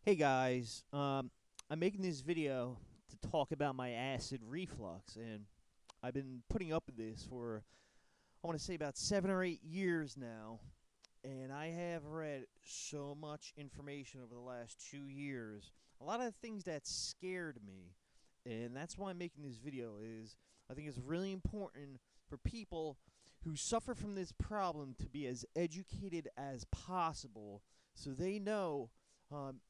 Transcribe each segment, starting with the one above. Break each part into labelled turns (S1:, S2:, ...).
S1: Hey guys, I'm making this video to talk about my acid reflux, and I've been putting up with this for I want to say about 7 or 8 years now, and I have read so much information over the last 2 years, a lot of things that scared me, and that's why I'm making this video. Is I think it's really important for people who suffer from this problem to be as educated as possible, so they know. Um,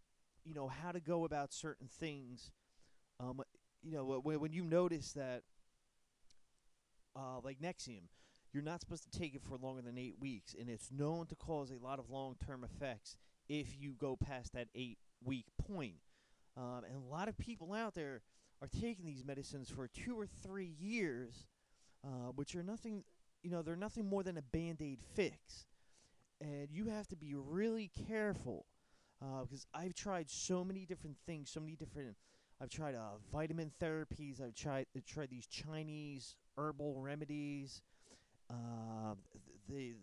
S1: how to go about certain things. Um, when you notice that, like Nexium, you're not supposed to take it for longer than 8 weeks, and it's known to cause a lot of long-term effects if you go past that 8 week point. And a lot of people out there are taking these medicines for 2 or 3 years, which are nothing. They're nothing more than a band-aid fix, and you have to be really careful because I've tried so many different things, so many different. I've tried vitamin therapies. I've tried these Chinese herbal remedies, uh, the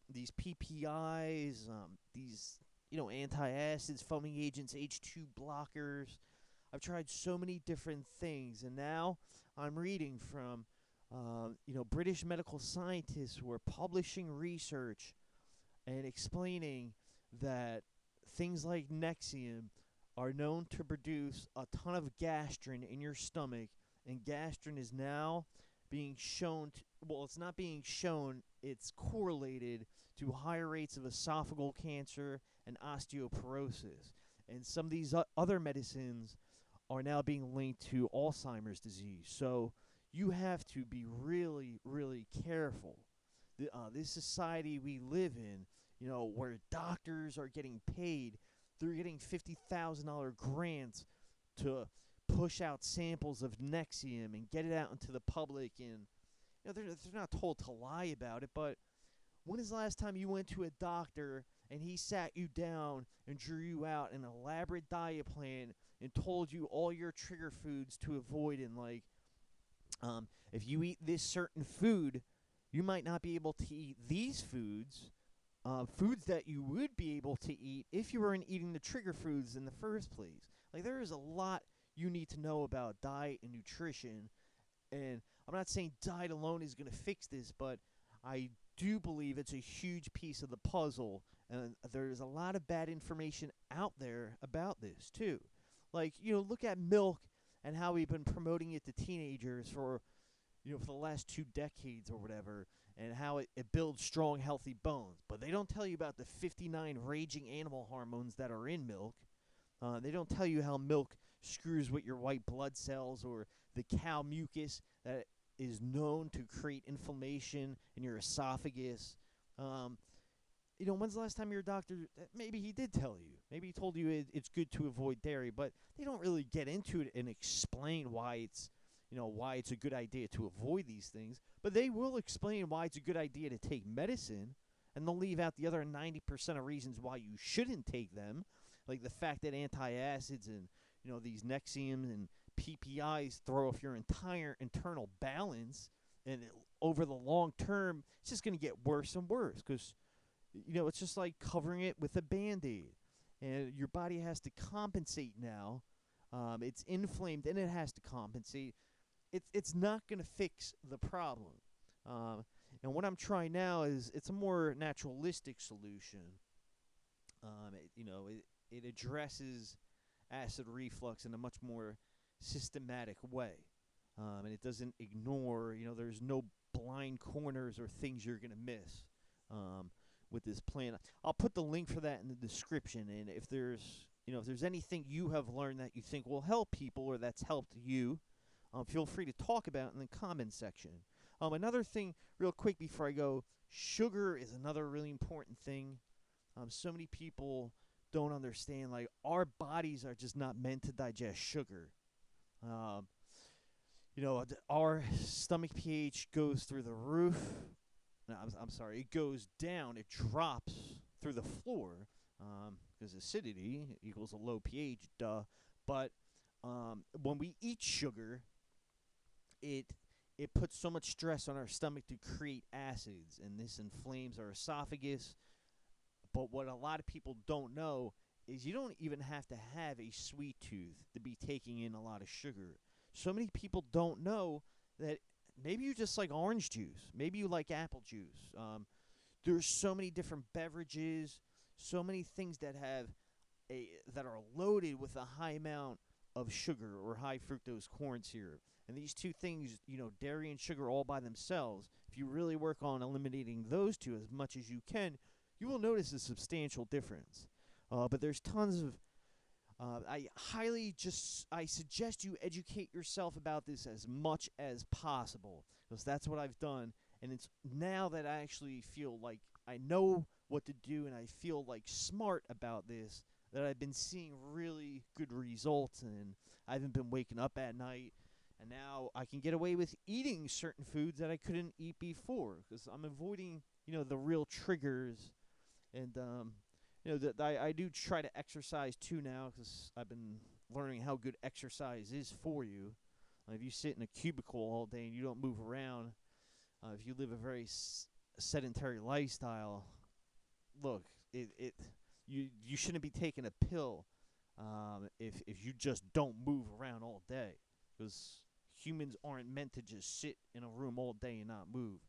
S1: these PPIs, these antacids, foaming agents, H2 blockers. I've tried so many different things, and now I'm reading from British medical scientists who are publishing research and explaining that things like Nexium are known to produce a ton of gastrin in your stomach, and gastrin is now being shown to, well, it's not being shown, it's correlated to higher rates of esophageal cancer and osteoporosis. And some of these other medicines are now being linked to Alzheimer's disease. So you have to be really, really careful. This society we live in, where doctors are getting paid, they're getting $50,000 grants to push out samples of Nexium and get it out into the public. And they're not told to lie about it, but when is the last time you went to a doctor and he sat you down and drew you out an elaborate diet plan and told you all your trigger foods to avoid, and like, if you eat this certain food, you might not be able to eat these foods, foods that you would be able to eat if you weren't eating the trigger foods in the first place. Like, there is a lot you need to know about diet and nutrition, and I'm not saying diet alone is going to fix this, but I do believe it's a huge piece of the puzzle, and there's a lot of bad information out there about this too. Like, look at milk and how we've been promoting it to teenagers for the last 2 decades or whatever, and how it builds strong, healthy bones. But they don't tell you about the 59 raging animal hormones that are in milk. They don't tell you how milk screws with your white blood cells, or the cow mucus that is known to create inflammation in your esophagus. When's the last time your doctor, maybe he did tell you, maybe he told you it's good to avoid dairy, but they don't really get into it and explain why it's a good idea to avoid these things. But they will explain why it's a good idea to take medicine, and they'll leave out the other 90% of reasons why you shouldn't take them, like the fact that antacids and these Nexiums and PPIs throw off your entire internal balance, and over the long term, it's just going to get worse and worse because it's just like covering it with a band-aid, and your body has to compensate now. It's inflamed and it has to compensate. It's not going to fix the problem. Um, and what I'm trying now is it's a more naturalistic solution. It addresses acid reflux in a much more systematic way, and it doesn't ignore. There's no blind corners or things you're going to miss. With this plan, I'll put the link for that in the description. And if there's anything you have learned that you think will help people or that's helped you, feel free to talk about it in the comment section. Another thing, real quick before I go, sugar is another really important thing. So many people don't understand. Like, our bodies are just not meant to digest sugar. Um, our stomach pH goes through the roof. No, I'm sorry. It goes down. It drops through the floor because acidity equals a low pH. Duh. But when we eat sugar, it it puts so much stress on our stomach to create acids, and this inflames our esophagus. But what a lot of people don't know is you don't even have to have a sweet tooth to be taking in a lot of sugar. So many people don't know that maybe you just like orange juice, maybe you like apple juice. There's so many different beverages, so many things that are loaded with a high amount of sugar or high fructose corn syrup. And these two things, dairy and sugar all by themselves, if you really work on eliminating those two as much as you can, you will notice a substantial difference. But there's tons of I suggest you educate yourself about this as much as possible, because that's what I've done. And it's now that I actually feel like I know what to do and I feel like smart about this, that I've been seeing really good results, and I haven't been waking up at night. And now I can get away with eating certain foods that I couldn't eat before, because I'm avoiding, the real triggers. And I do try to exercise too now, because I've been learning how good exercise is for you. If you sit in a cubicle all day and you don't move around, if you live a very sedentary lifestyle, look, you shouldn't be taking a pill if you just don't move around all day, because humans aren't meant to just sit in a room all day and not move.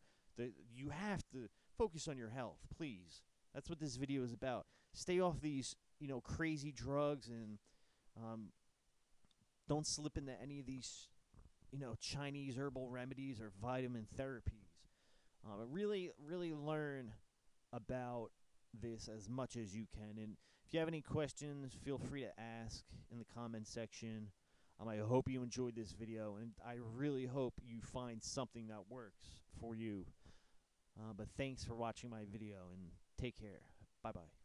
S1: You have to focus on your health, please. That's what this video is about. Stay off these, crazy drugs, and don't slip into any of these, Chinese herbal remedies or vitamin therapies. Really, really learn about this as much as you can. And if you have any questions, feel free to ask in the comment section. I hope you enjoyed this video, and I really hope you find something that works for you. But thanks for watching my video, and take care. Bye-bye.